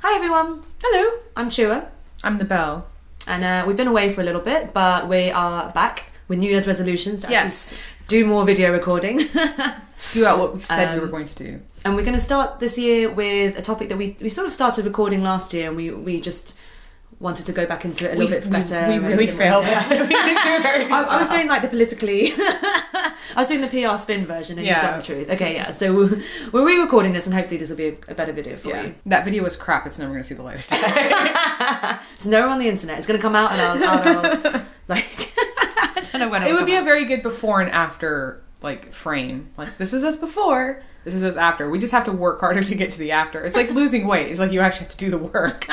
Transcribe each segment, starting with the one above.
Hi everyone. Hello. I'm Chua. I'm the Belle. And we've been away for a little bit, but we are back with New Year's resolutions to Yes. do more video recording. Do out what we said we were going to do. And we're going to start this year with a topic that we sort of started recording last year, and we just wanted to go back into it a little bit better. We really failed at it. We didn't do a very good I was job. doing like the politically... I was doing the PR spin version and you've done the truth. Okay, yeah. So we're re-recording this and hopefully this will be a better video for you. That video was crap. It's never going to see the light of day. It's nowhere on the internet. It's going to come out and I'll like... I don't know when it would be a very good before and after like frame. Like, this is us before, this is us after. We just have to work harder to get to the after. It's like losing weight. It's like you actually have to do the work.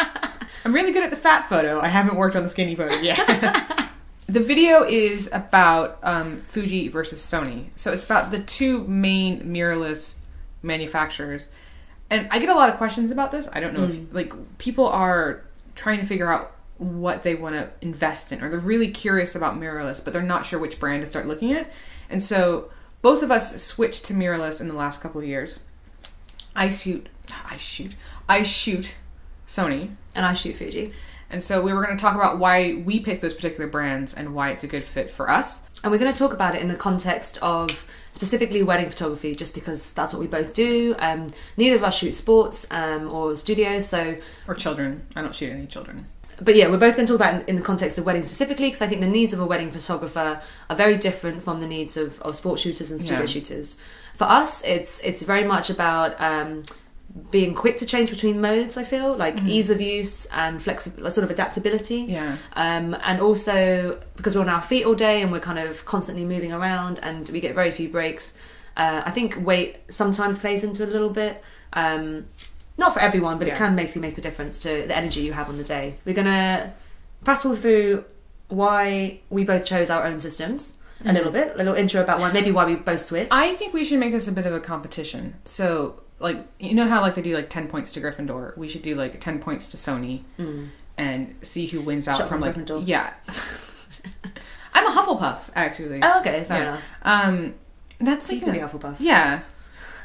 I'm really good at the fat photo. I haven't worked on the skinny photo yet. The video is about Fuji versus Sony. So it's about the two main mirrorless manufacturers. And I get a lot of questions about this. I don't know if, like, people are trying to figure out what they want to invest in, or they're really curious about mirrorless, but they're not sure which brand to start looking at. And so both of us switched to mirrorless in the last couple of years. I shoot Sony. And I shoot Fuji. And so we were going to talk about why we picked those particular brands and why it's a good fit for us. And we're going to talk about it in the context of specifically wedding photography, just because that's what we both do. Neither of us shoot sports or studios, so... Or children. I don't shoot any children. But yeah, we're both going to talk about it in the context of weddings specifically, because I think the needs of a wedding photographer are very different from the needs of sports shooters and studio shooters. For us, it's very much about... being quick to change between modes, I feel, like ease of use and flexible, sort of adaptability. Yeah. And also because we're on our feet all day and we're kind of constantly moving around and we get very few breaks. I think weight sometimes plays into it a little bit. Not for everyone, but it can basically make a difference to the energy you have on the day. We're gonna prattle through why we both chose our own systems. A little intro about why we both switched. I think we should make this a bit of a competition. So, like, you know how like they do like 10 points to Gryffindor? We should do like 10 points to Sony and see who wins out from like Gryffindor. Yeah. I'm a Hufflepuff, actually. Oh, okay, fair enough. That's So like you can be Hufflepuff. Yeah.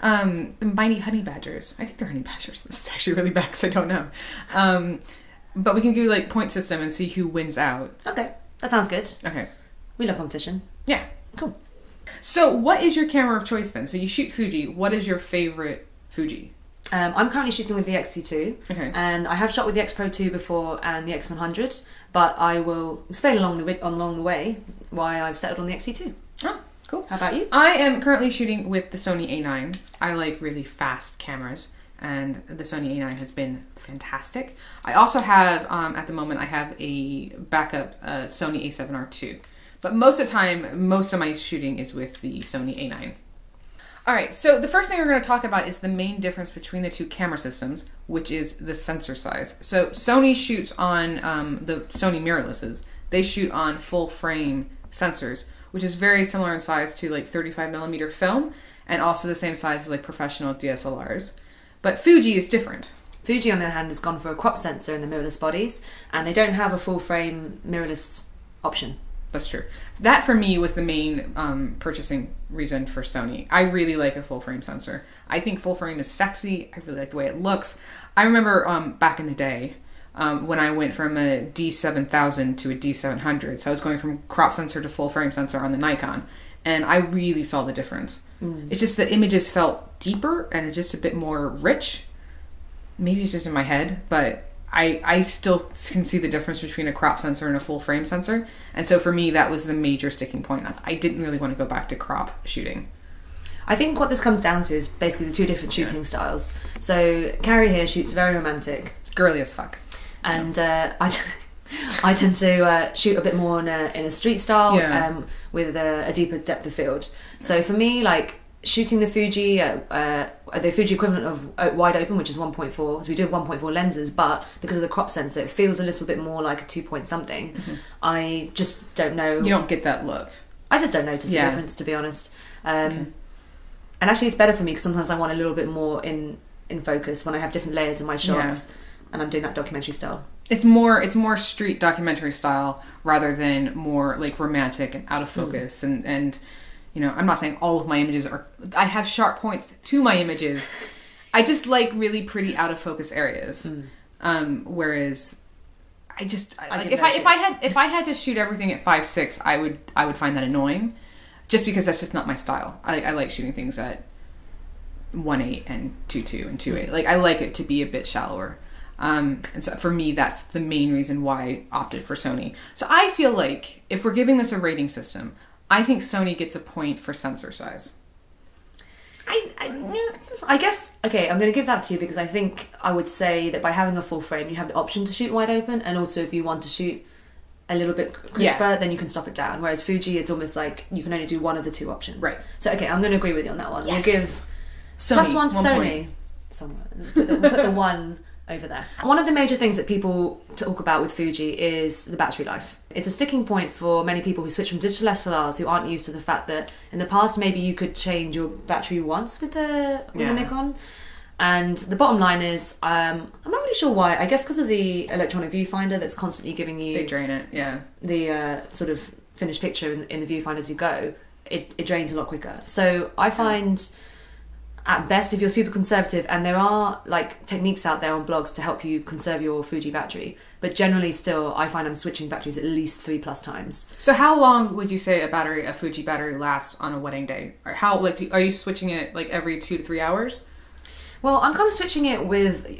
The mighty honey badgers. I think they're honey badgers. This is actually really bad because I don't know. But we can do like point system and see who wins out. Okay, that sounds good. Okay. We love competition. Yeah. Cool. So what is your camera of choice then? So you shoot Fuji. What is your favorite Fuji? I'm currently shooting with the X-T2. Okay. And I have shot with the X Pro 2 before and the X100, but I will explain along the way why I've settled on the X-T2. Oh, cool. How about you? I am currently shooting with the Sony A9. I like really fast cameras, and the Sony A9 has been fantastic. I also have, at the moment, I have a backup Sony A7R II. But most of the time, most of my shooting is with the Sony A9. Alright, so the first thing we're going to talk about is the main difference between the two camera systems, which is the sensor size. So Sony shoots on the Sony mirrorlesses. They shoot on full frame sensors, which is very similar in size to like 35mm film, and also the same size as like professional DSLRs. But Fuji is different. Fuji, on the other hand, has gone for a crop sensor in the mirrorless bodies, and they don't have a full frame mirrorless option. That's true. That for me was the main purchasing reason for Sony. I really like a full frame sensor. I think full frame is sexy. I really like the way it looks. I remember back in the day when I went from a D7000 to a D700. So I was going from crop sensor to full frame sensor on the Nikon. And I really saw the difference. It's just the images felt deeper and it's just a bit more rich. Maybe it's just in my head, but I still can see the difference between a crop sensor and a full frame sensor. And so for me, that was the major sticking point. I didn't really want to go back to crop shooting. I think what this comes down to is basically the two different shooting styles. So Kari here shoots very romantic. Girly as fuck. And I tend to shoot a bit more in a street style with a deeper depth of field. So for me, like, shooting the Fuji, the Fuji equivalent of wide open, which is 1.4. So we do have 1.4 lenses, but because of the crop sensor, it feels a little bit more like a 2 point something. I just don't know. You don't get that look. I just don't notice the difference, to be honest. And actually, it's better for me because sometimes I want a little bit more in focus when I have different layers in my shots, and I'm doing that documentary style. It's more street documentary style rather than more like romantic and out of focus and. You know, I'm not saying all of my images are... I have sharp points to my images. I just like really pretty out of focus areas. Whereas if I had to shoot everything at 5.6, I would find that annoying, just because that's just not my style. I like shooting things at 1.8 and 2.2 and 2.8. Like, I like it to be a bit shallower. And so for me, that's the main reason why I opted for Sony. So I feel like if we're giving this a rating system, I think Sony gets a point for sensor size. I guess, okay, I'm going to give that to you because I think I would say that by having a full frame, you have the option to shoot wide open, and also if you want to shoot a little bit crisper, then you can stop it down. Whereas Fuji, it's almost like you can only do one of the two options. Right. So, okay, I'm going to agree with you on that one. Yes. We'll give Sony, +1 to Sony. Somewhere. We'll put the one over there. One of the major things that people talk about with Fuji is the battery life. It's a sticking point for many people who switch from digital SLRs who aren't used to the fact that in the past maybe you could change your battery once with the Nikon. And the bottom line is, I'm not really sure why. I guess because of the electronic viewfinder that's constantly giving you... They drain it, yeah. The sort of finished picture in the viewfinder as you go. It drains a lot quicker. So I find... At best, if you're super conservative, and there are like techniques out there on blogs to help you conserve your Fuji battery, but generally still, I find I'm switching batteries at least 3+ times. So how long would you say a Fuji battery lasts on a wedding day? Or are you switching it like every 2 to 3 hours? Well, I'm kind of switching it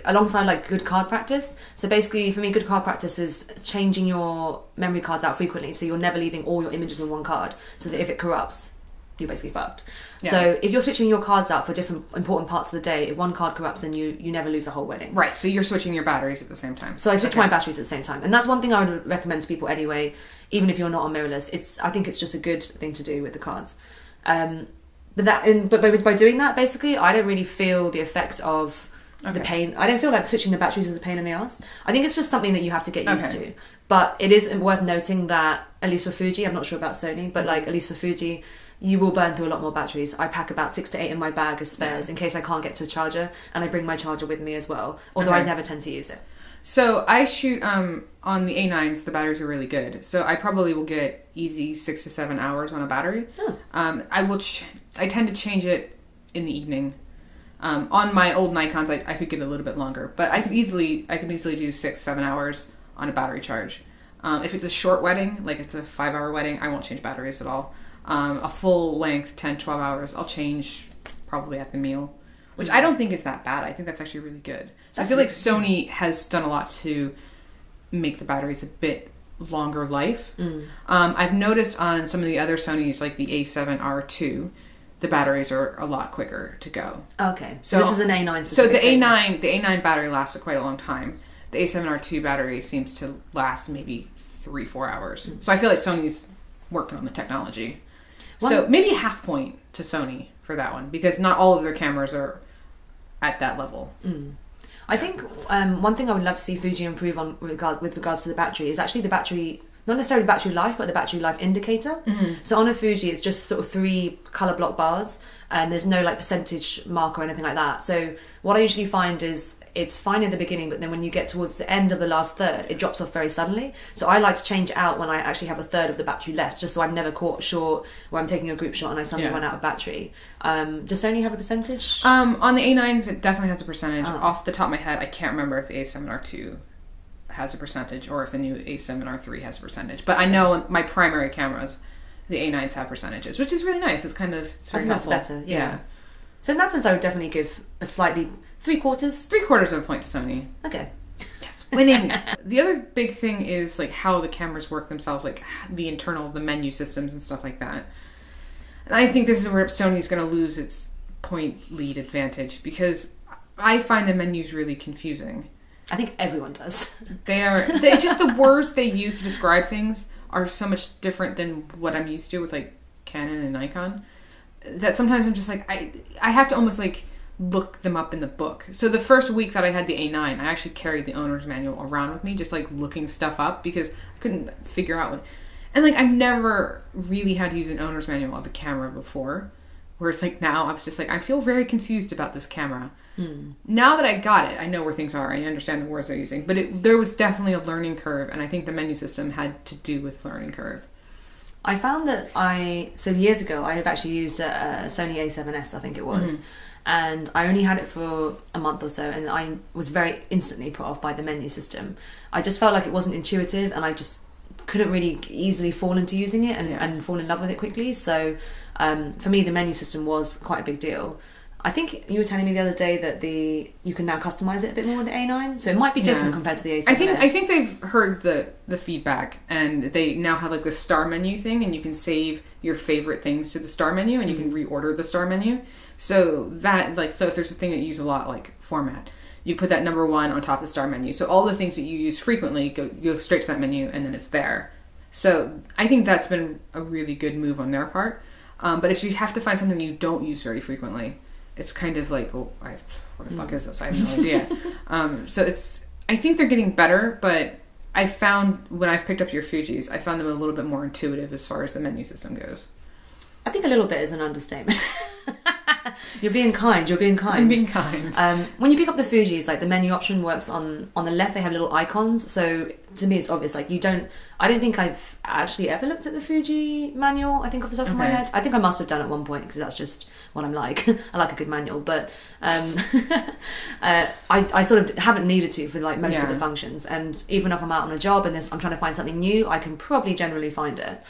alongside like good card practice. So basically, for me, good card practice is changing your memory cards out frequently, so you're never leaving all your images on one card, so that if it corrupts, you're basically fucked. Yeah. So if you're switching your cards out for different important parts of the day, if one card corrupts, then you never lose a whole wedding. Right, so you're switching your batteries at the same time. So I switch my batteries at the same time. And that's one thing I would recommend to people anyway, even if you're not on mirrorless. I think it's just a good thing to do with the cards. But by doing that, basically, I don't really feel the effect of the pain. I don't feel like switching the batteries is a pain in the ass. I think it's just something that you have to get used to. But it is worth noting that, at least for Fuji, I'm not sure about Sony, but like at least for Fuji, you will burn through a lot more batteries. I pack about 6 to 8 in my bag as spares in case I can't get to a charger, and I bring my charger with me as well, although I never tend to use it. So I shoot on the A9s, the batteries are really good. So I probably will get easy 6 to 7 hours on a battery. Oh. I tend to change it in the evening. On my old Nikons, I could get a little bit longer, but I could easily do 6-7 hours on a battery charge. If it's a short wedding, like it's a 5-hour wedding, I won't change batteries at all. A full length 10-12 hours I'll change probably at the meal, which I don't think is that bad. I think that's actually really good. So I feel like Sony has done a lot to make the batteries a bit longer life. I've noticed on some of the other Sonys, like the A7R2, the batteries are a lot quicker to go. Okay, so this is an A9 specific. So the A9 battery lasts quite a long time. The A7R2 battery seems to last maybe 3-4 hours. So I feel like Sony's working on the technology. So maybe a half point to Sony for that one, because not all of their cameras are at that level. I think one thing I would love to see Fuji improve on with regards to the battery is actually the battery, not necessarily the battery life, but the battery life indicator. So on a Fuji, it's just sort of 3 color block bars, and there's no like percentage mark or anything like that. So what I usually find is it's fine in the beginning, but then when you get towards the end of the last third, it drops off very suddenly. So I like to change it out when I actually have a third of the battery left, just so I'm never caught short where I'm taking a group shot and I suddenly run out of battery. Does Sony have a percentage? On the A9s, it definitely has a percentage. Off the top of my head, I can't remember if the A7R2 has a percentage or if the new A7R3 has a percentage. But I know my primary cameras, the A9s have percentages, which is really nice. It's kind of very helpful. That's better, yeah. So in that sense, I would definitely give a slightly... 3/4 of a point to Sony. Okay. Yes, winning. The other big thing is like how the cameras work themselves, like the menu systems and stuff like that. And I think this is where Sony's going to lose its point lead advantage, because I find the menus really confusing. I think everyone does. They just the words they use to describe things are so much different than what I'm used to with like Canon and Nikon, that sometimes I'm just like I have to almost like look them up in the book. So the first week that I had the A9, I actually carried the owner's manual around with me, just like looking stuff up, because I couldn't figure out what. And like I've never really had to use an owner's manual of a camera before, whereas like now I was just like, I feel very confused about this camera. Now that I got it, I know where things are, I understand the words they're using, but there was definitely a learning curve, and I think the menu system had to do with learning curve. I found that years ago I have actually used a Sony A7S, I think it was. and I only had it for a month or so, and I was very instantly put off by the menu system. I just felt like it wasn't intuitive, and I just couldn't really easily fall into using it and fall in love with it quickly. So for me, the menu system was quite a big deal. I think you were telling me the other day that you can now customize it a bit more with the A9, so it might be different compared to the A7S. I think they've heard the feedback, and they now have like the star menu thing, and you can save your favorite things to the star menu, and you can reorder the star menu. So that so if there's a thing that you use a lot, like format, you put that number 1 on top of the star menu. So all the things that you use frequently go straight to that menu, and then it's there. So I think that's been a really good move on their part. But if you have to find something you don't use very frequently, it's kind of like, what the fuck is this? I have no idea. So I think they're getting better, but I found when I've picked up your Fujis, I found them a little bit more intuitive as far as the menu system goes. I think a little bit is an understatement. You're being kind. I'm being kind. When you pick up the Fujis, like the menu option works on the left. They have little icons, so to me it's obvious. Like I don't think I've actually ever looked at the Fuji manual. I think off the top of my head, I think I must have done at one point because that's just what I'm like. I like a good manual, but I sort of haven't needed to for like most of the functions. And even if I'm out on a job and I'm trying to find something new, I can probably generally find it.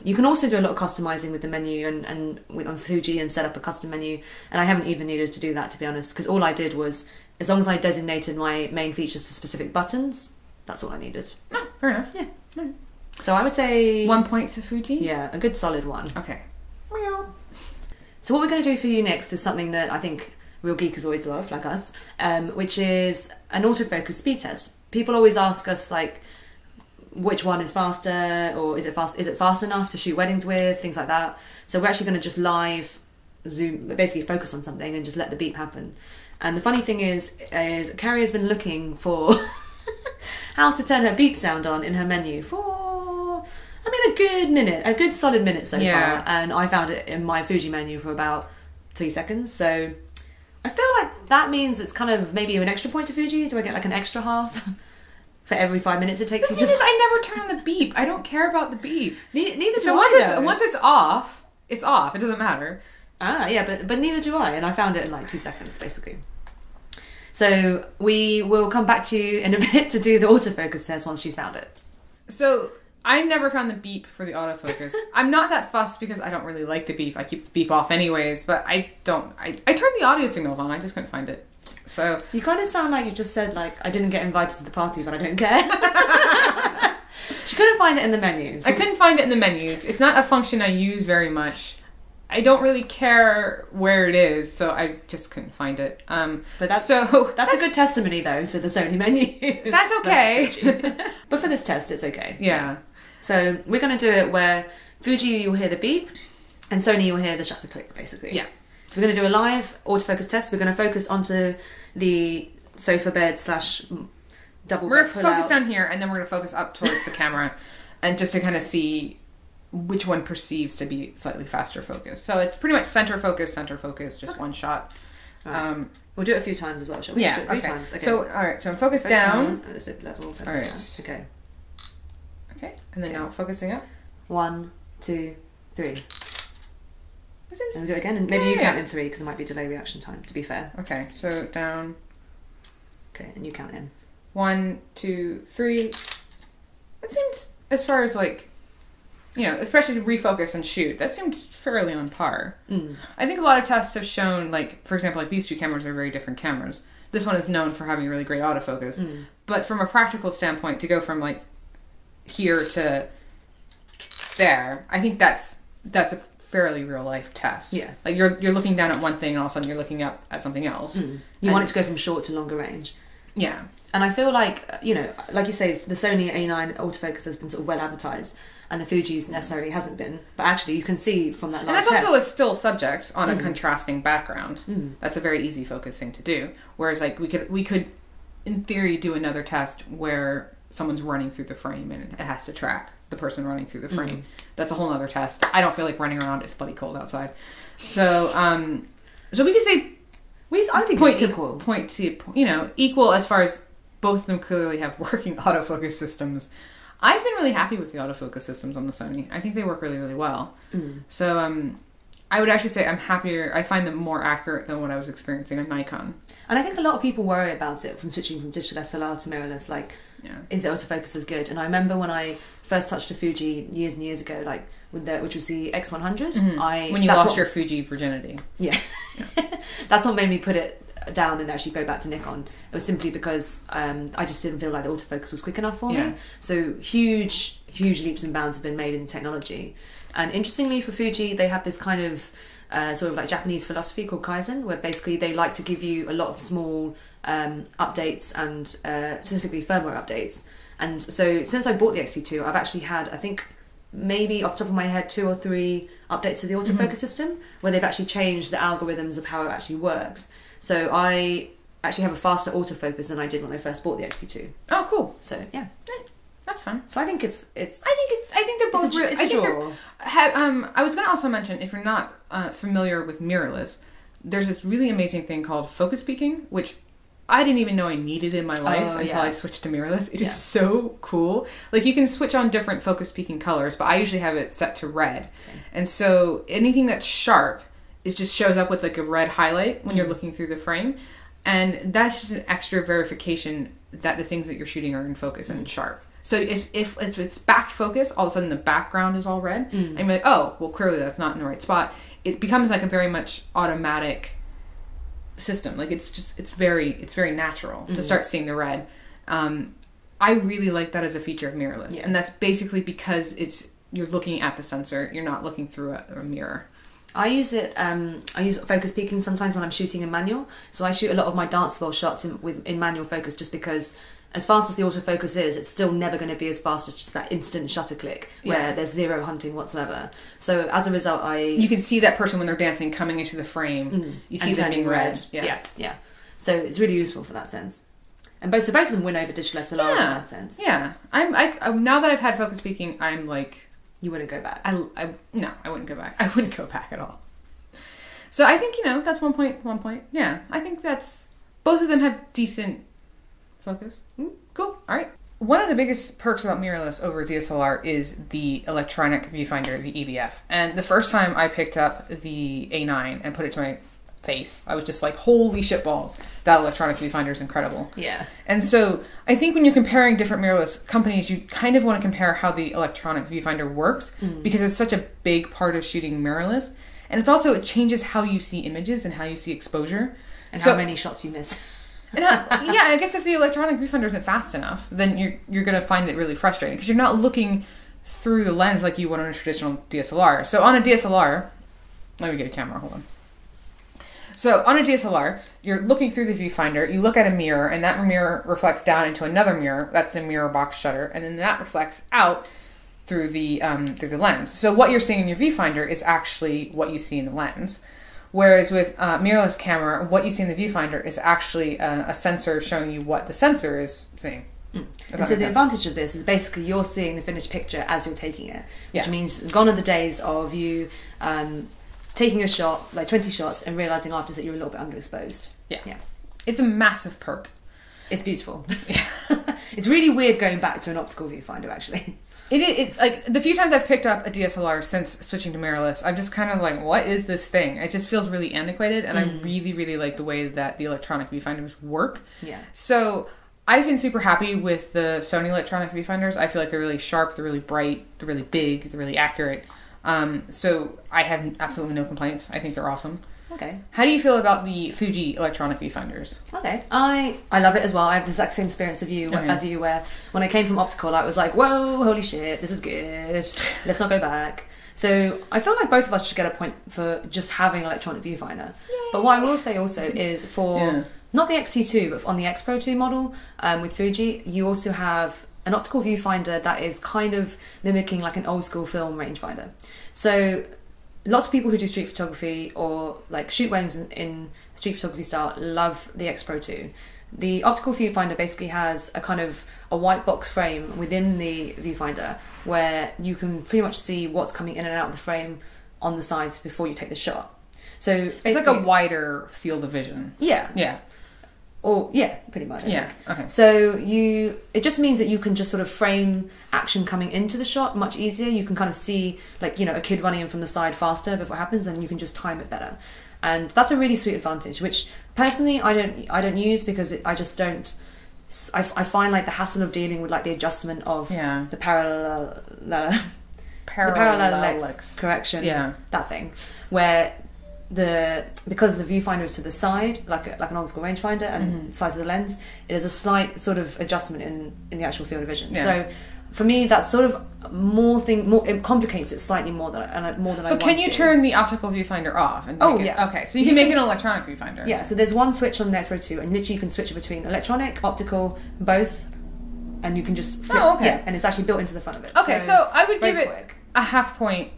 You can also do a lot of customizing with the menu and on Fuji and set up a custom menu, and I haven't even needed to do that, to be honest, because all I did was, as long as I designated my main features to specific buttons, that's all I needed. Oh, fair enough. Yeah. No. So I would say 1 point to Fuji? Yeah, a good solid 1. Okay. So what we're going to do for you next is something that I think real geekers always love, like us, which is an autofocus speed test. People always ask us, like, which one is faster, or is it fast enough to shoot weddings with, things like that. So we're actually going to just live zoom, basically focus on something and just let the beep happen. And the funny thing is Kari has been looking for how to turn her beep sound on in her menu for, a good solid minute so far. And I found it in my Fuji menu for about 3 seconds. So I feel like that means it's kind of maybe an extra point to Fuji. Do I get like an extra half? For every 5 minutes it takes you to... I never turn on the beep. I don't care about the beep. Neither do I, So once it's off, it's off. It doesn't matter. Yeah, but neither do I. And I found it in like 2 seconds, basically. So we will come back to you in a bit to do the autofocus test once she's found it. So I never found the beep for the autofocus. I'm not that fussed because I don't really like the beep. I keep the beep off anyways, but I turned the audio signals on. I just couldn't find it. So you kind of sound like you just said, like, I didn't get invited to the party, but I don't care. She couldn't find it in the menu. So I couldn't find it in the menus. It's not a function I use very much. I don't really care where it is, so I just couldn't find it. But that's a good testimony, though, to the Sony menu. That's okay. But for this test, it's okay. Yeah. So we're going to do it where Fuji, you'll hear the beep, and Sony, you'll hear the shutter click, basically. Yeah. So we're going to do a live autofocus test. We're going to focus onto the sofa bed / double bed. We're going to focus down here, and then we're going to focus up towards the camera, and just to kind of see which one perceives to be slightly faster focus. So it's pretty much center focus, just one shot. Right. We'll do it a few times as well, shall we? Yeah, a few times. Okay. So, alright, so I'm focused down. At the zip level, focus down. Okay. Okay, and then now focusing up. 1, 2, 3. And we'll do it again, and maybe you count in 3 because there might be delay reaction time, to be fair. Okay, so down. Okay, and you count in. 1, 2, 3. That seems, as far as like, especially to refocus and shoot, that seems fairly on par. I think a lot of tests have shown, like, for example, like these two cameras are very different cameras. This one is known for having really great autofocus. But from a practical standpoint, to go from like here to there, I think that's a fairly real life test. Yeah. Like you're looking down at one thing and all of a sudden you're looking up at something else. You want it to go from short to longer range. Yeah. And I feel like, like you say, the Sony A9 autofocus has been sort of well advertised and the Fuji's necessarily hasn't been. But actually you can see from that live test. And that's also a still subject on a contrasting background. That's a very easy focus thing to do. Whereas like we could in theory do another test where someone's running through the frame and it has to track the person running through the frame. That's a whole other test. I don't feel like running around. It's bloody cold outside. So so we could say I think it's equal. Point to equal as far as both of them clearly have working autofocus systems. I've been really happy with the autofocus systems on the Sony. I think they work really, really well. So I would actually say I'm happier. I find them more accurate than what I was experiencing on Nikon. And I think a lot of people worry about it from switching from digital SLR to mirrorless. Like, is the autofocus as good? And I remember when I first touched a Fuji years and years ago, like which was the X100. When you lost your Fuji virginity. Yeah. That's what made me put it down and actually go back to Nikon. It was simply because I just didn't feel like the autofocus was quick enough for me. So huge leaps and bounds have been made in technology. And interestingly for Fuji, they have this kind of sort of like Japanese philosophy called Kaizen, where basically they like to give you a lot of small updates and specifically firmware updates. And so since I bought the X-T2, I've actually had, I think, maybe off the top of my head, 2 or 3 updates to the autofocus system where they've actually changed the algorithms of how it actually works. So I actually have a faster autofocus than I did when I first bought the X-T2. Oh, cool. So yeah. That's fun. So I think I think they're both real. It's a draw. I was going to also mention, if you're not familiar with mirrorless, there's this really amazing thing called focus peaking, which I didn't even know I needed in my life until I switched to mirrorless. It is so cool. Like, you can switch on different focus peaking colors, but I usually have it set to red. Same. And so anything that's sharp just shows up with like a red highlight when you're looking through the frame. And that's just an extra verification that the things that you're shooting are in focus and sharp. So if it's back focus, all of a sudden the background is all red. And you're like, oh, well, clearly that's not in the right spot. It becomes like a very much automatic system. Like, it's very natural to start seeing the red. I really like that as a feature of mirrorless, and that's basically because you're looking at the sensor. You're not looking through a mirror. I use it. I use focus peaking sometimes when I'm shooting in manual. So I shoot a lot of my dance floor shots in manual focus, just because, as fast as the autofocus is, it's still never going to be as fast as just that instant shutter click where there's zero hunting whatsoever. So as a result, you can see that person when they're dancing coming into the frame. You see them being red. Yeah. So it's really useful for that sense. And both of them win over digital SLRs in that sense. Yeah. I'm now that I've had focus peaking, I'm like, you wouldn't go back. No, I wouldn't go back. I wouldn't go back at all. So I think, that's one point. Yeah, I think both of them have decent focus. Cool. All right. One of the biggest perks about mirrorless over DSLR is the electronic viewfinder, the EVF. And the first time I picked up the A9 and put it to my face, I was just like, holy shitballs, that electronic viewfinder is incredible. Yeah. And so I think when you're comparing different mirrorless companies, you kind of want to compare how the electronic viewfinder works, because it's such a big part of shooting mirrorless. And it changes how you see images and how you see exposure. And how many shots you miss. And I guess if the electronic viewfinder isn't fast enough, then you're going to find it really frustrating, because you're not looking through the lens like you would on a traditional DSLR. So on a DSLR, let me get a camera, hold on. So on a DSLR, you're looking through the viewfinder, you look at a mirror, and that mirror reflects down into another mirror. That's a mirror box shutter, and then that reflects out through the lens. So what you're seeing in your viewfinder is actually what you see in the lens. Whereas with mirrorless camera, what you see in the viewfinder is actually a sensor showing you what the sensor is seeing. And so the advantage of this is basically you're seeing the finished picture as you're taking it, which means gone are the days of you taking a shot, like 20 shots, and realising after that you're a little bit underexposed. Yeah. It's a massive perk. It's beautiful. It's really weird going back to an optical viewfinder, actually. It like, the few times I've picked up a DSLR since switching to mirrorless, I'm just kind of like, what is this thing? It just feels really antiquated, and I really, really like the way that the electronic viewfinders work. Yeah. So I've been super happy with the Sony electronic viewfinders. I feel like they're really sharp, they're really bright, they're really big, they're really accurate. So I have absolutely no complaints. I think they're awesome. Okay. How do you feel about the Fuji electronic viewfinders? Okay. I love it as well. I have the exact same experience of you as you, where when I came from optical, I was like, whoa, holy shit, this is good. Let's not go back. So I feel like both of us should get a point for just having an electronic viewfinder. Yay. But what I will say also is for not the X-T2, but on the X Pro 2 model with Fuji, you also have an optical viewfinder that is kind of mimicking like an old school film rangefinder. So lots of people who do street photography or like shoot weddings in street photography style love the X Pro 2. The optical viewfinder basically has a kind of a white box frame within the viewfinder where you can pretty much see what's coming in and out of the frame on the sides before you take the shot. So it's like a wider field of vision. Yeah. Or yeah, pretty much. Yeah. Okay. So it just means that you can just sort of frame action coming into the shot much easier. You can kind of see like, a kid running in from the side faster before it happens, and you can just time it better. And that's a really sweet advantage, which personally I don't use because I just don't. I find like the hassle of dealing with like the adjustment of the parallax correction, that thing, where because the viewfinder is to the side, like an old school rangefinder, and size of the lens, there's a slight sort of adjustment in the actual field of vision. So for me, that's sort of it complicates it slightly more than I want. But can you turn the optical viewfinder off? And okay, so you can make it an electronic viewfinder. Yeah, so there's one switch on the X-Pro 2, and literally you can switch it between electronic, optical, both, and you can just flip. Yeah, and it's actually built into the front of it. Okay, so I would give it a half point.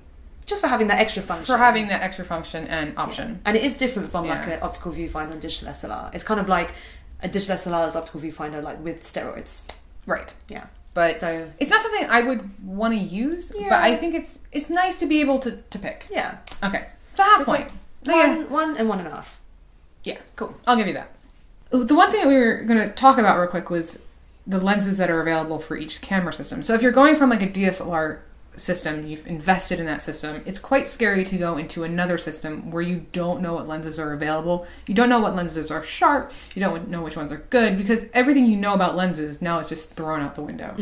Just for having that extra function. For having that extra function and option. Yeah. And it is different from like an optical viewfinder and digital SLR. It's kind of like a digital SLR's optical viewfinder, like with steroids. Right. Yeah. But so it's not something I would want to use, but I think it's nice to be able to pick. Yeah. Okay. So half point. Like one and 1.5. Yeah. Cool. I'll give you that. The one thing that we were going to talk about real quick was the lenses that are available for each camera system. So if you're going from like a DSLR system, you've invested in that system, it's quite scary to go into another system where you don't know what lenses are available, you don't know what lenses are sharp, you don't know which ones are good, because everything you know about lenses now is just thrown out the window.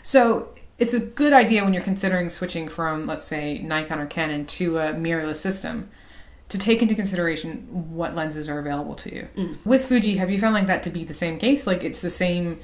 So it's a good idea when you're considering switching from, let's say, Nikon or Canon to a mirrorless system to take into consideration what lenses are available to you. With Fuji, have you found like that to be the same case? Like it's the same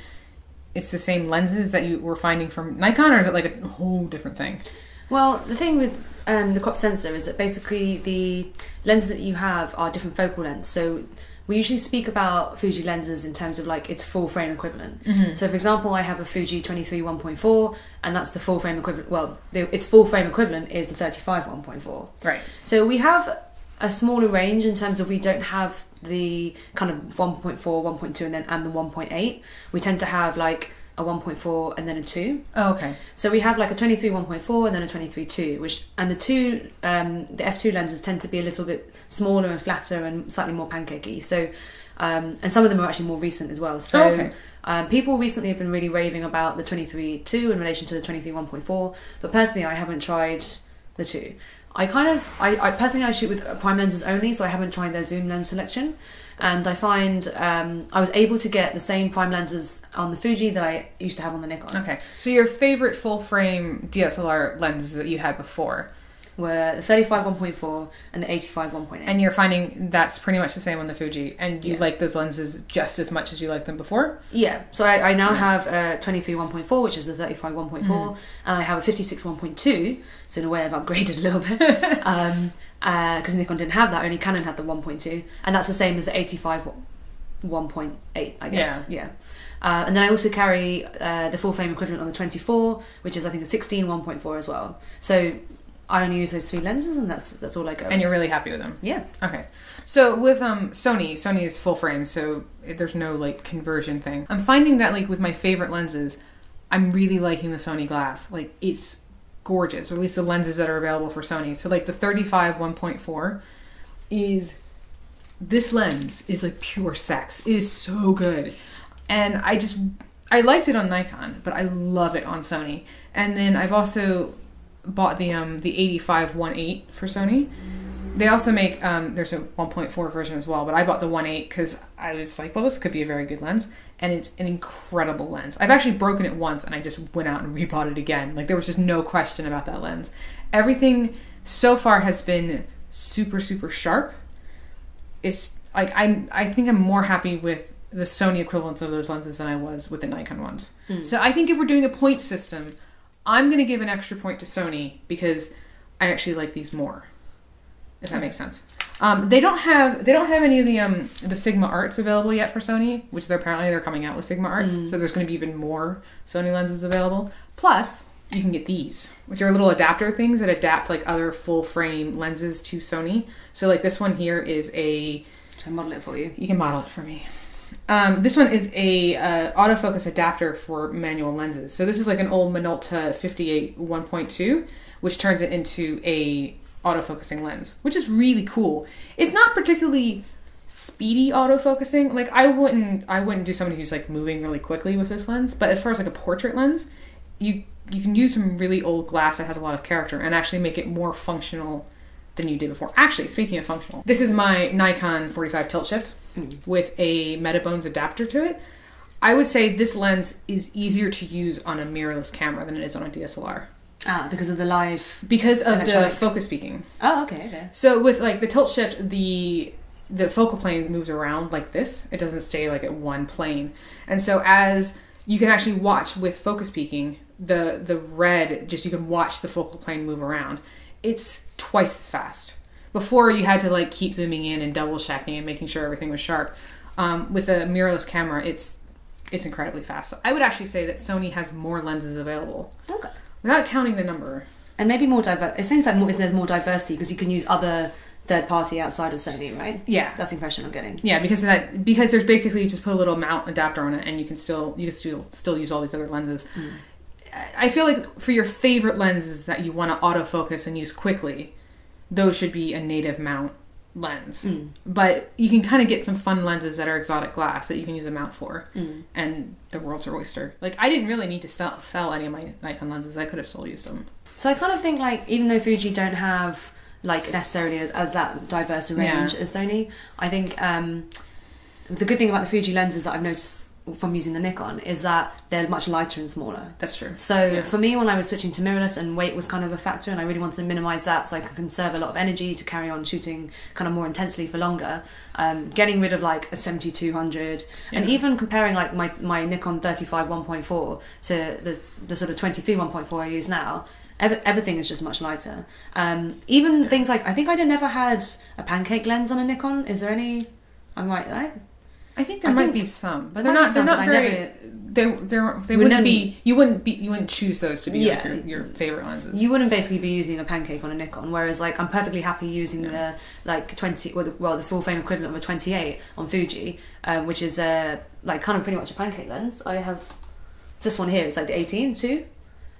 lenses that you were finding from Nikon, or is it like a whole different thing? Well, the thing with the crop sensor is that basically the lenses that you have are different focal lengths. So we usually speak about Fuji lenses in terms of like its full frame equivalent. So for example, I have a Fuji 23 1.4, and that's the full frame equivalent. Well, its full frame equivalent is the 35 1.4. Right. So we have a smaller range in terms of we don't have the kind of 1.4, 1.2, and the 1.8. We tend to have like a 1.4 and then a 2. Oh, okay. So we have like a 23 1.4 and then a 23 2, and the f2 lenses tend to be a little bit smaller and flatter and slightly more pancakey. So and some of them are actually more recent as well. So people recently have been really raving about the 23 2 in relation to the 23 1.4, but personally I haven't tried the 2. I personally I shoot with prime lenses only, so I haven't tried their zoom lens selection, and I find I was able to get the same prime lenses on the Fuji that I used to have on the Nikon. Okay, so your favorite full frame DSLR lenses that you had before were the 35 1.4 and the 85 1.8. And you're finding that's pretty much the same on the Fuji, and you like those lenses just as much as you liked them before? Yeah, so I now have a 23 1.4, which is the 35 1.4, and I have a 56 1.2, so in a way I've upgraded a little bit, because Nikon didn't have that, only Canon had the 1.2, and that's the same as the 85 1.8, I guess. Yeah. And then I also carry the full frame equivalent on the 24, which is I think the 16 1.4 as well. So I only use those 3 lenses, and that's all I go with. And you're really happy with them? Yeah. Okay. So with Sony is full frame, so there's no like conversion thing. I'm finding that like with my favorite lenses, I'm really liking the Sony glass. Like it's gorgeous, or at least the lenses that are available for Sony. So like the 35 1.4 this lens is like pure sex. It is so good. And I liked it on Nikon, but I love it on Sony. And then I've also bought the 85 1.8 for Sony. They also make there's a 1.4 version as well, but I bought the 1.8 because I was like, well, this could be a very good lens, and it's an incredible lens. I've actually broken it once, and I just went out and rebought it again. Like there was just no question about that lens. Everything so far has been super super sharp. It's like I think I'm more happy with the Sony equivalents of those lenses than I was with the Nikon ones. So I think if we're doing a point system, I'm going to give an extra point to Sony because I actually like these more, if that makes sense. They don't have any of the Sigma Arts available yet for Sony, which they're coming out with Sigma Arts, so there's going to be even more Sony lenses available. Plus, you can get these, which are little adapter things that adapt like other full frame lenses to Sony. So like this one here is Should I model it for you? You can model it for me. This one is a autofocus adapter for manual lenses. So this is like an old Minolta 58 1.2, which turns it into a autofocusing lens, which is really cool. It's not particularly speedy autofocusing. Like I wouldn't do somebody who's like moving really quickly with this lens. But as far as like a portrait lens, you can use some really old glass that has a lot of character and actually make it more functional than you did before. Actually, speaking of functional, this is my Nikon 45 tilt shift with a Metabones adapter to it. I would say this lens is easier to use on a mirrorless camera than it is on a DSLR. Ah, because of the live... Because of the focus peaking. Oh, okay. So with like the tilt shift, the focal plane moves around like this. It doesn't stay like at one plane. And so as you can actually watch with focus peaking, the red, just you can watch the focal plane move around. It's twice as fast. Before you had to like keep zooming in and double checking and making sure everything was sharp. With a mirrorless camera, it's incredibly fast. So I would actually say that Sony has more lenses available. Okay. Without counting the number. And maybe more diverse. It seems like there's more diversity because you can use other third party outside of Sony, right? Yeah. That's the impression I'm getting. Yeah, because there's basically you just put a little mount adapter on it and you can still use all these other lenses. I feel like for your favorite lenses that you want to autofocus and use quickly, those should be a native mount lens. But you can kind of get some fun lenses that are exotic glass that you can use a mount for. And the world's your oyster. Like, I didn't really need to sell any of my Nikon lenses. I could have still used them. So I kind of think, like, even though Fuji don't have, like, necessarily as that diverse a range as Sony, I think the good thing about the Fuji lenses that I've noticed from using the Nikon is that they're much lighter and smaller. That's true. So for me, when I was switching to mirrorless, and weight was kind of a factor, and I really wanted to minimize that so I could conserve a lot of energy to carry on shooting kind of more intensely for longer, getting rid of like a 70-200 and even comparing like my Nikon 35 1.4 to the sort of 23 1.4 I use now, everything is just much lighter. Even things like, I think I never had a pancake lens on a Nikon. Is there any? I'm right? I think there might be some, but they're not very. They wouldn't be. You wouldn't choose those to be like your favorite lenses. You wouldn't basically be using a pancake on a Nikon, whereas like I'm perfectly happy using the like 20, the full frame equivalent of a 28 on Fuji, which is like kind of pretty much a pancake lens. I have this one here. It's like the 18-2.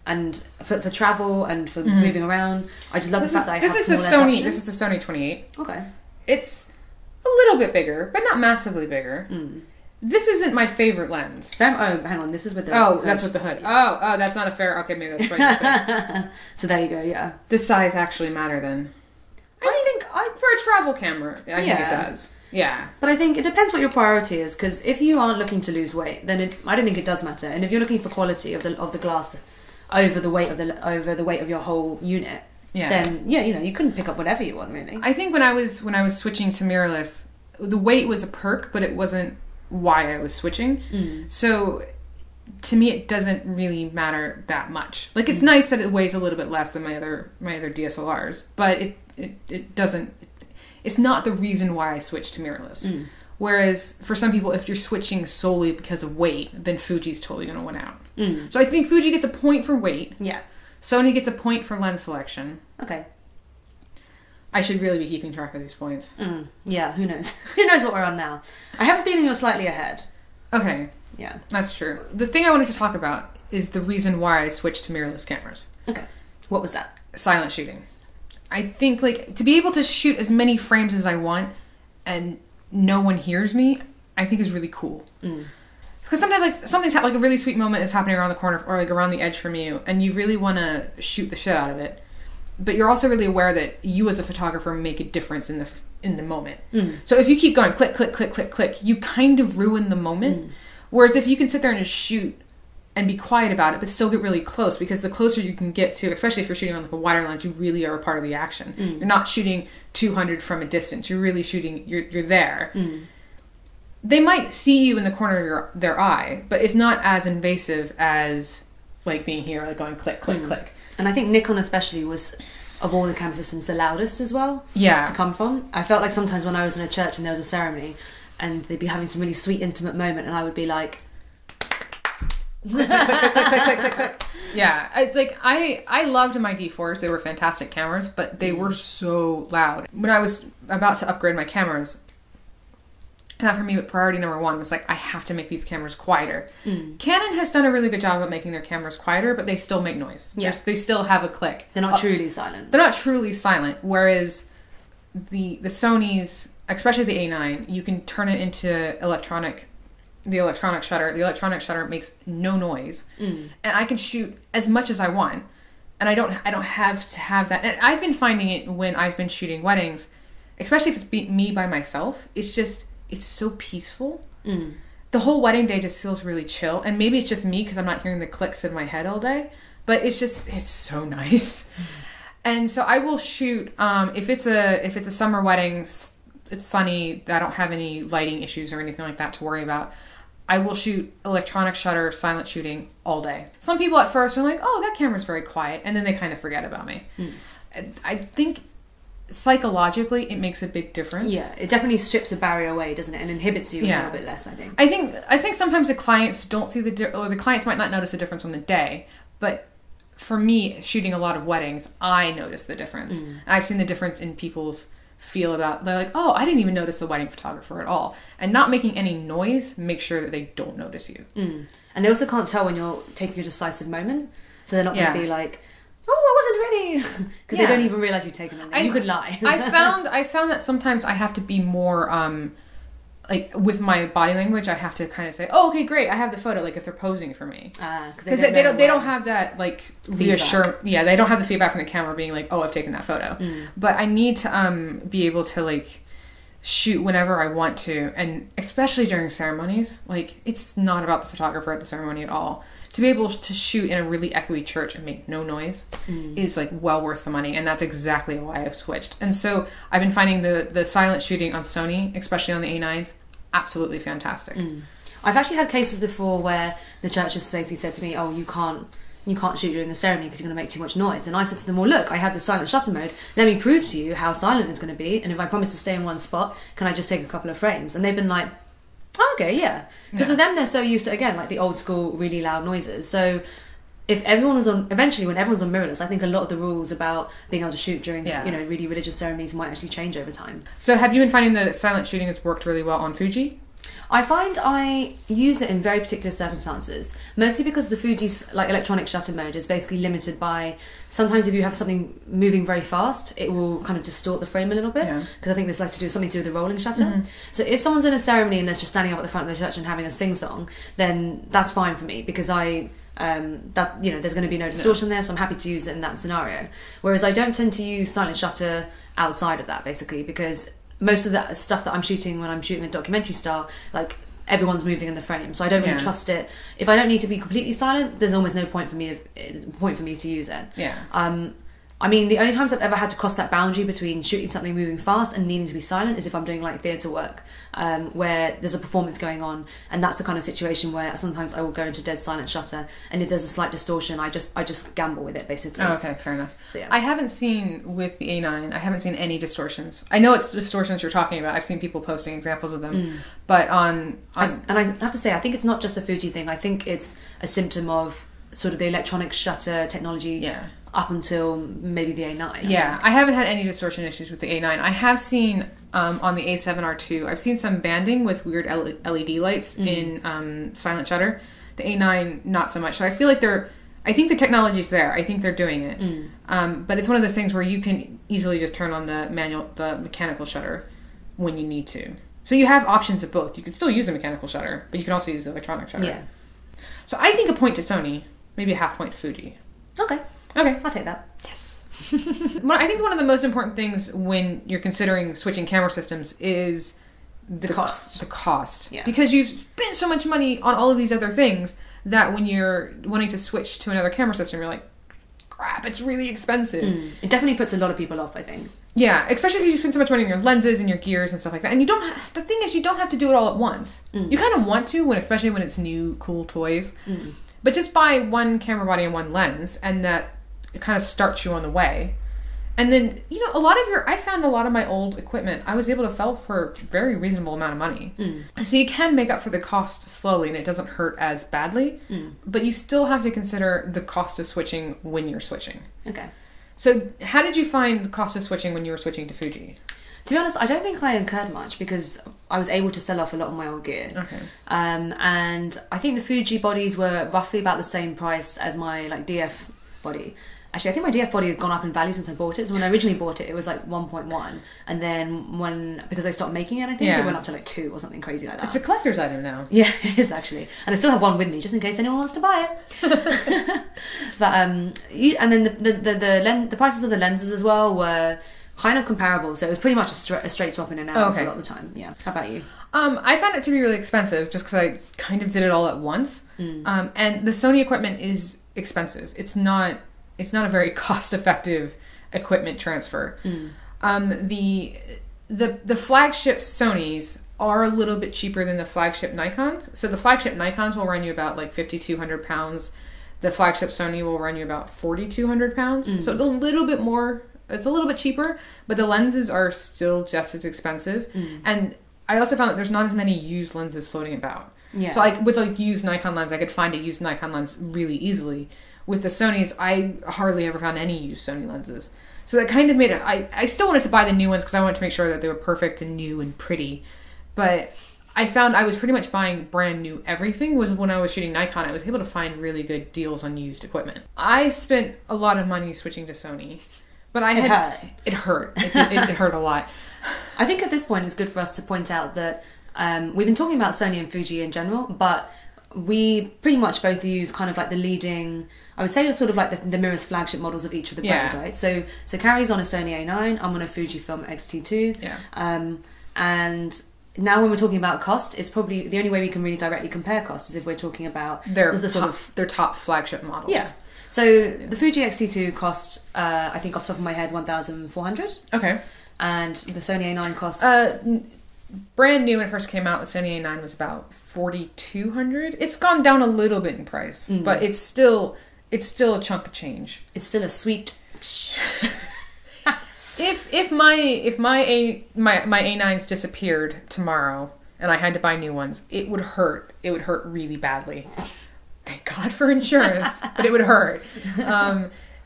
And for travel and for moving around, I just love the fact that I have small lens option. This is the Sony 28. Okay, it's a little bit bigger, but not massively bigger. This isn't my favorite lens. Oh, hang on. This is with the hood. That's with the hood. Oh, that's not a fair... Okay, maybe that's right. So there you go, yeah. Does size actually matter then? I think for a travel camera, I think it does. Yeah. But I think it depends what your priority is, because if you aren't looking to lose weight, then I don't think it does matter. And if you're looking for quality of the glass over the weight of your whole unit, then you couldn't pick up whatever you want, really. I think when I was switching to mirrorless, the weight was a perk, but it wasn't why I was switching. So to me, it doesn't really matter that much. Like, it's nice that it weighs a little bit less than my other DSLRs, but it doesn't. It's not the reason why I switched to mirrorless. Whereas for some people, if you're switching solely because of weight, then Fuji's totally going to win out. So I think Fuji gets a point for weight. Yeah. Sony gets a point for lens selection. Okay. I should really be keeping track of these points. Yeah, who knows? Who knows what we're on now? I have a feeling you're slightly ahead. Okay. Yeah. That's true. The thing I wanted to talk about is the reason why I switched to mirrorless cameras. Okay. What was that? Silent shooting. I think, like, to be able to shoot as many frames as I want and no one hears me, I think is really cool. Because sometimes, like, something's like a really sweet moment is happening around the corner or like around the edge from you, and you really want to shoot the shit out of it. But you're also really aware that you as a photographer make a difference in the moment. So if you keep going click, click, click, click, click, you kind of ruin the moment. Whereas if you can sit there and just shoot and be quiet about it, but still get really close, because the closer you can get to, especially if you're shooting on like a wider lens, you really are a part of the action. You're not shooting 200 from a distance. You're really shooting. You're there. They might see you in the corner of their eye, but it's not as invasive as like being here, like going click, click, click. And I think Nikon especially was, of all the camera systems, the loudest as well. Yeah. To come from. I felt like sometimes when I was in a church and there was a ceremony, and they'd be having some really sweet, intimate moment, and I would be like, click, click, click, click, click, click, click. Yeah, I loved my D4s. They were fantastic cameras, but they were so loud. When I was about to upgrade my cameras, that for me, priority number one was like, I have to make these cameras quieter. Canon has done a really good job at making their cameras quieter, but they still make noise. Yeah. They still have a click. They're not truly silent. They're not truly silent, whereas the Sonys especially the A9, you can turn it into the electronic shutter. The electronic shutter makes no noise, and I can shoot as much as I want, and I don't have to have that. And I've been finding it when I've been shooting weddings, especially if it's me by myself. It's so peaceful. The whole wedding day just feels really chill, and maybe it's just me because I'm not hearing the clicks in my head all day, but it's so nice. And so I will shoot if it's a summer wedding, it's sunny, I don't have any lighting issues or anything like that to worry about, I will shoot electronic shutter, silent shooting all day. Some people at first are like, oh, that camera's very quiet, and then they kind of forget about me. I think psychologically it makes a big difference. Yeah, it definitely strips a barrier away, doesn't it, and inhibits you a little bit less, I think. I think sometimes the clients don't see or the clients might not notice the difference on the day, but for me, shooting a lot of weddings, I notice the difference. And I've seen the difference in people's feel about, they're like, oh, I didn't even notice the wedding photographer at all. And not making any noise makes sure that they don't notice you. And they also can't tell when you're taking a decisive moment. So they're not going to be like, oh, I wasn't ready. Because they don't even realise you've taken them. You could lie. I found that sometimes I have to be more... like with my body language, I have to kind of say, "Oh, okay, great, I have the photo." Like if they're posing for me, because they don't have that like reassure. Yeah, they don't have the feedback from the camera being like, "Oh, I've taken that photo." But I need to be able to like shoot whenever I want to, and especially during ceremonies. Like it's not about the photographer at the ceremony at all. To be able to shoot in a really echoey church and make no noise is like well worth the money, and that's exactly why I've switched. And so I've been finding the silent shooting on Sony, especially on the A9s, absolutely fantastic. I've actually had cases before where the church has basically said to me, "Oh, you can't shoot during the ceremony because you're going to make too much noise." And I've said to them, "Well, look, I have the silent shutter mode. Let me prove to you how silent it's going to be, and if I promise to stay in one spot, can I just take a couple of frames?" And they've been like, oh, okay, yeah. Because with them, they're so used to, again, like the old school, really loud noises. So if everyone was on, eventually when everyone's on mirrorless, I think a lot of the rules about being able to shoot during, really religious ceremonies might actually change over time. So have you been finding that silent shooting has worked really well on Fuji? I find I use it in very particular circumstances, mostly because the Fuji's like electronic shutter mode is basically limited by, sometimes if you have something moving very fast, it will kind of distort the frame a little bit, because I think there's something to do with the rolling shutter. So if someone's in a ceremony and they're just standing up at the front of the church and having a sing-song, then that's fine for me, because there's going to be no distortion there, so I'm happy to use it in that scenario. Whereas I don't tend to use silent shutter outside of that, basically, because most of that stuff that I'm shooting when I'm shooting a documentary style, like everyone's moving in the frame, so I don't really trust it. If I don't need to be completely silent, there's almost no point for me to use it. I mean, the only times I've ever had to cross that boundary between shooting something moving fast and needing to be silent is if I'm doing like theatre work, where there's a performance going on, and that's the kind of situation where sometimes I will go into dead silent shutter, and if there's a slight distortion, I just gamble with it, basically. Oh, okay, fair enough. So, yeah. I haven't seen, with the A9, I haven't seen any distortions. I know it's distortions you're talking about. I've seen people posting examples of them, but and I have to say, I think it's not just a Fuji thing. I think it's a symptom of sort of the electronic shutter technology up until maybe the A9. I haven't had any distortion issues with the A9. I have seen on the A7R2, I've seen some banding with weird LED lights in silent shutter. The A9, not so much. So I feel like I think the technology's there. I think they're doing it. But it's one of those things where you can easily just turn on the mechanical shutter when you need to. So you have options of both. You can still use a mechanical shutter, but you can also use the electronic shutter. Yeah. So I think a point to Sony, maybe a half point to Fuji. Okay, I'll take that. Yes. I think one of the most important things when you're considering switching camera systems is the cost. The cost. Yeah. Because you've spent so much money on all of these other things that when you're wanting to switch to another camera system, you're like, crap, it's really expensive. It definitely puts a lot of people off, I think. Yeah, especially if you spend so much money on your lenses and your gears and stuff like that. And the thing is, you don't have to do it all at once. You kind of want to, especially when it's new, cool toys. But just buy one camera body and one lens, and that it kind of starts you on the way. And then, I found a lot of my old equipment I was able to sell for a very reasonable amount of money. So you can make up for the cost slowly, and it doesn't hurt as badly. But you still have to consider the cost of switching when you're switching. Okay. So how did you find the cost of switching when you were switching to Fuji? To be honest, I don't think I incurred much because I was able to sell off a lot of my old gear. Okay. And I think the Fuji bodies were roughly about the same price as my DF body. Actually, I think my DF body has gone up in value since I bought it. So when I originally bought it, it was like 1.1, and then because I stopped making it, I think it went up to like 2 or something crazy like that. It's a collector's item now. Yeah, it is actually, and I still have one with me just in case anyone wants to buy it. But and then the prices of the lenses as well were kind of comparable, so it was pretty much a straight swap in and out for a lot of the time. Yeah. How about you? I found it to be really expensive just because I kind of did it all at once. And the Sony equipment is expensive. It's not a very cost-effective equipment transfer. The flagship Sonys are a little bit cheaper than the flagship Nikons. So the flagship Nikons will run you about like £5,200. The flagship Sony will run you about £4,200. So it's a little bit more. It's a little bit cheaper, but the lenses are still just as expensive. And I also found that there's not as many used lenses floating about. Yeah. So like with a used Nikon lens, I could find a used Nikon lens really easily. With the Sonys, I hardly ever found any used Sony lenses. So that kind of made it... I still wanted to buy the new ones because I wanted to make sure that they were perfect and new and pretty. But I found I was pretty much buying brand new everything. Was when I was shooting Nikon, I was able to find really good deals on used equipment. I spent a lot of money switching to Sony. But it hurt. It hurt a lot. I think at this point it's good for us to point out that we've been talking about Sony and Fuji in general, but we pretty much both use kind of like the leading, I would say sort of like the mirrorless flagship models of each of the brands, right? So Kari's on a Sony A9, I'm on a Fujifilm X-T2. Yeah. And now when we're talking about cost, it's probably the only way we can really directly compare costs is if we're talking about their top flagship models. Yeah. So the Fuji X-T2 cost, I think off the top of my head, 1,400. Okay. And the Sony A9 cost... brand new when it first came out, the Sony A9 was about 4,200. It's gone down a little bit in price, but it's still a chunk of change. It's still a sweet... If my A9s disappeared tomorrow and I had to buy new ones, it would hurt. It would hurt really badly. Thank God for insurance, but it would hurt.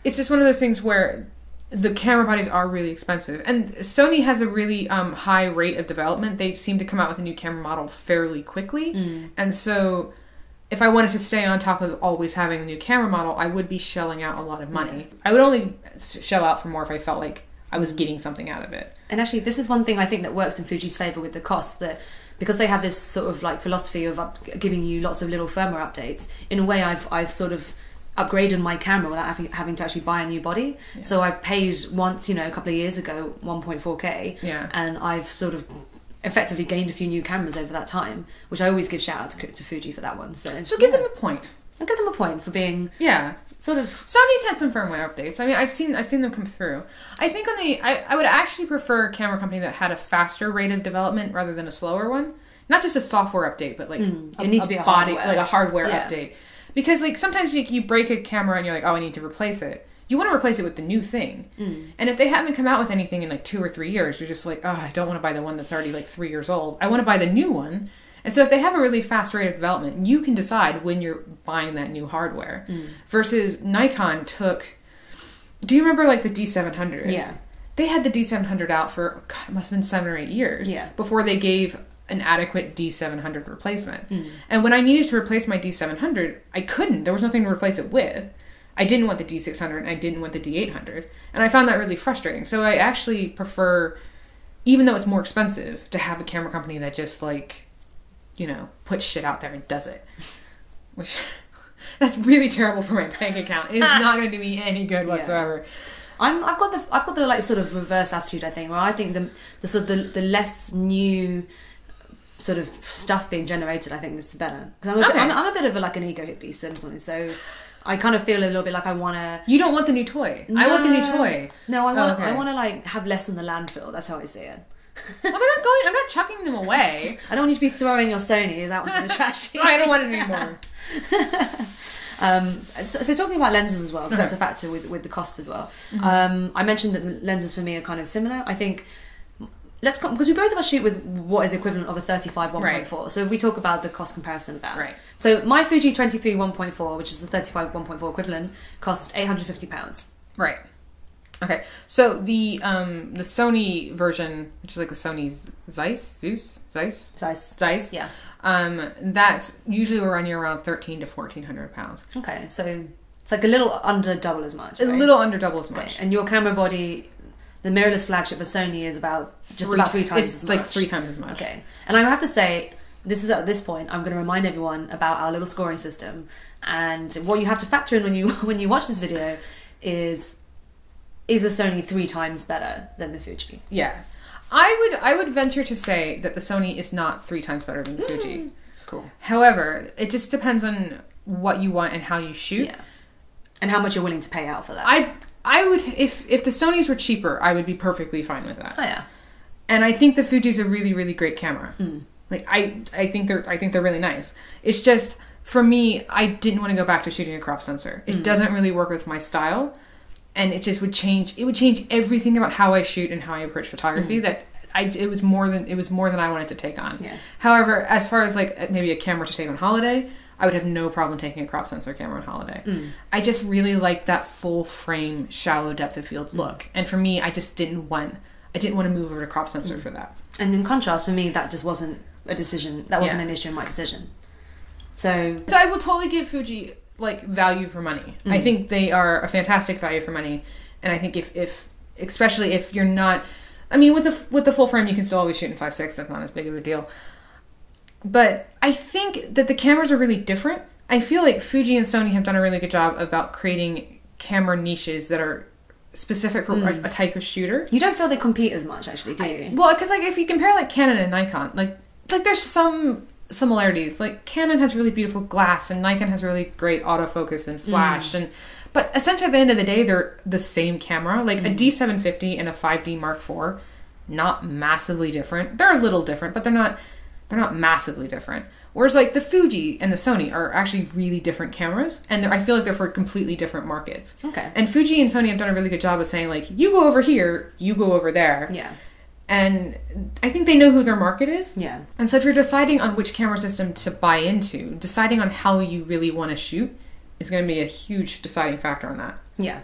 It's just one of those things where the camera bodies are really expensive. And Sony has a really high rate of development. They seem to come out with a new camera model fairly quickly. And so if I wanted to stay on top of always having a new camera model, I would be shelling out a lot of money. I would only shell out for more if I felt like I was getting something out of it. And actually, this is one thing I think that works in Fuji's favour with the cost, that because they have this sort of like philosophy of giving you lots of little firmware updates, in a way I've sort of upgraded my camera without having to actually buy a new body. Yeah. So I paid once, a couple of years ago, 1.4K, and I've sort of effectively gained a few new cameras over that time, which I always give shout out to Fuji for that one. So give them a point. I'll give them a point for being sort of... Sony's had some firmware updates. I mean, I've seen them come through. I think I would actually prefer a camera company that had a faster rate of development rather than a slower one. Not just a software update, but like it needs to be a hardware update. Because like sometimes you break a camera and you're like, oh, I need to replace it. You want to replace it with the new thing. And if they haven't come out with anything in like 2 or 3 years, you're just like, oh, I don't want to buy the one that's already like 3 years old. I want to buy the new one. And so if they have a really fast rate of development, you can decide when you're buying that new hardware. Versus Nikon took... Do you remember like the D700? Yeah. They had the D700 out for, God, it must have been 7 or 8 years before they gave an adequate D700 replacement. And when I needed to replace my D700, I couldn't. There was nothing to replace it with. I didn't want the D600 and I didn't want the D800. And I found that really frustrating. So I actually prefer, even though it's more expensive, to have a camera company that just like... puts shit out there and does it. Which that's really terrible for my bank account. It's not going to do me any good whatsoever. I've got the like sort of reverse attitude, I think, where I think the sort of the less new sort of stuff being generated, I think this is better. Because I'm a bit of an ego hippie, so I kind of feel a little bit like I want to... You don't want the new toy. No, I want the new toy. No, I want to like have less in the landfill. That's how I see it. Well, I'm not chucking them away. I don't want you to be throwing your Sonys out into the trash. I don't want it anymore. So talking about lenses as well, because that's a factor with the cost as well. I mentioned that the lenses for me are kind of similar. I think because we both of us shoot with what is equivalent of a 35 1.4. Right. So if we talk about the cost comparison of that. Right. So my Fuji 23 1.4, which is the 35 1.4 equivalent, costs £850. Right. Okay, so the Sony version, which is like the Sony Zeiss, yeah, that usually will run you around £1,300 to £1,400. Okay, so It's like a little under double as much. A right? little under double as much. Okay. And your camera body, the mirrorless flagship for Sony, is about about 3 times as much. It's like 3 times as much. Okay. And I have to say, this is at this point, I'm going to remind everyone about our little scoring system. And what you have to factor in when you watch this video is a Sony 3 times better than the Fuji? Yeah. I would venture to say that the Sony is not 3 times better than the Fuji. Cool. However, it just depends on what you want and how you shoot. Yeah. And how much you're willing to pay out for that. I would, if the Sonys were cheaper, I would be perfectly fine with that. Oh yeah. And I think the Fuji's a really, really great camera. Like I think they're really nice. It's just, for me, I didn't want to go back to shooting a crop sensor. It doesn't really work with my style. And it just would change everything about how I shoot and how I approach photography. That it was more than I wanted to take on. Yeah. However, as far as like maybe a camera to take on holiday, I would have no problem taking a crop sensor camera on holiday. I just really like that full frame, shallow depth of field look. And for me, I just didn't want to move over to crop sensor for that. And in contrast, for me, that just wasn't a decision. That wasn't an issue in my decision. So I will totally give Fuji like value for money. I think they are a fantastic value for money, and I think if especially if you're not, I mean, with the full frame, you can still always shoot in 5.6. That's not as big of a deal. But I think that the cameras are really different. I feel like Fuji and Sony have done a really good job about creating camera niches that are specific for a type of shooter. You don't feel they compete as much, actually, do you? Well, because like if you compare like Canon and Nikon, like there's some similarities. Like Canon has really beautiful glass and Nikon has really great autofocus and flash, but essentially at the end of the day they're the same camera. Like a D750 and a 5D Mark IV, not massively different. They're a little different, but they're not massively different. Whereas like the Fuji and the Sony are actually really different cameras, and I feel like they're for completely different markets. Okay. And Fuji and Sony have done a really good job of saying like, you go over here, you go over there. Yeah. And I think they know who their market is. Yeah. And so if you're deciding on which camera system to buy into, deciding on how you really want to shoot is going to be a huge deciding factor on that. Yeah.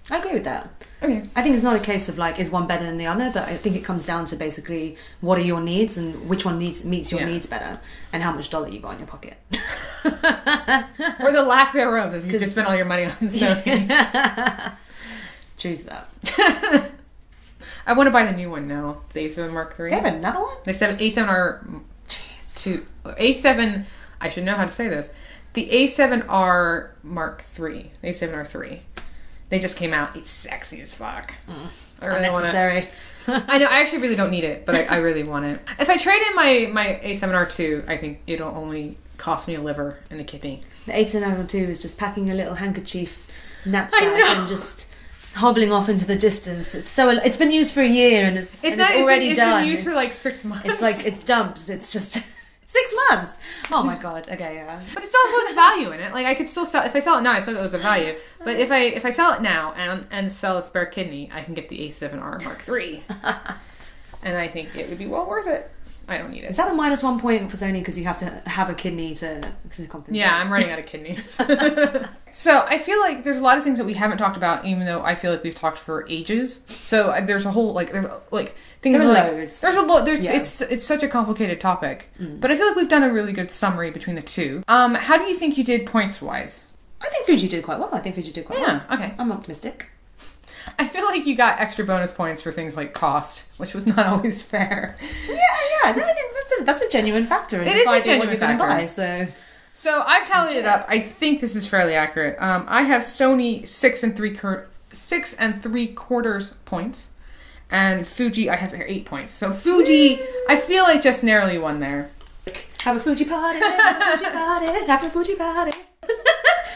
I agree with that. Okay. I think it's not a case of like, is one better than the other, but I think it comes down to basically what are your needs and which one meets your needs better, and how much dollar you got in your pocket. Or the lack thereof if you just spent all your money on Sony. Choose that. I want to buy the new one now, the A7 Mark III. They have another one? The A7R II. A7, I should know how to say this. The A7R Mark III. The A7R III. They just came out. It's sexy as fuck. I really unnecessary. I know, I actually really don't need it, but I really want it. If I trade in my A7R II, I think it'll only cost me a liver and a kidney. The A7R II is just packing a little handkerchief knapsack and just hobbling off into the distance. It's been used for a year and it's already done. It's been used for like 6 months. It's like it's dumped. It's just 6 months. Oh my god. Okay, yeah. But it still has value in it. Like I could still sell if I sell it now. I still have a value. But if I sell it now and sell a spare kidney, I can get the A7R Mark III, and I think it would be well worth it. I don't need it. Is that a -1 point for Sony because you have to have a kidney to compensate? Yeah, I'm running out of kidneys. So I feel like there's a lot of things that we haven't talked about, even though I feel like we've talked for ages. So there's a whole things. There are like, loads. There's a lot. It's such a complicated topic, but I feel like we've done a really good summary between the two. How do you think you did points wise? I think Fuji did quite well. Yeah. Okay. I'm optimistic. I feel like you got extra bonus points for things like cost, which was not always fair. Yeah. No, I think that's a genuine factor. It is a genuine factor. Buy, so I've tallied it up. I think this is fairly accurate. I have Sony 6 3/4 points, and Fuji I have 8 points. So Fuji, I feel like just narrowly won there. Have a Fuji party, have a Fuji party, have a Fuji party.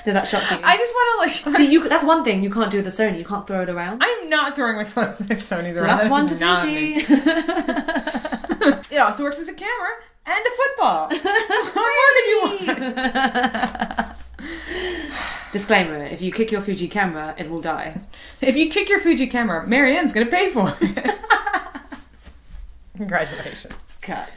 Did that shock you? I just want to See, that's one thing you can't do with the Sony. You can't throw it around. I'm not throwing my Sonys around. That's one to Fuji. It also works as a camera and a football. What more could you want? Disclaimer: if you kick your Fuji camera, it will die. If you kick your Fuji camera, Marianne's going to pay for it. Congratulations. Cut.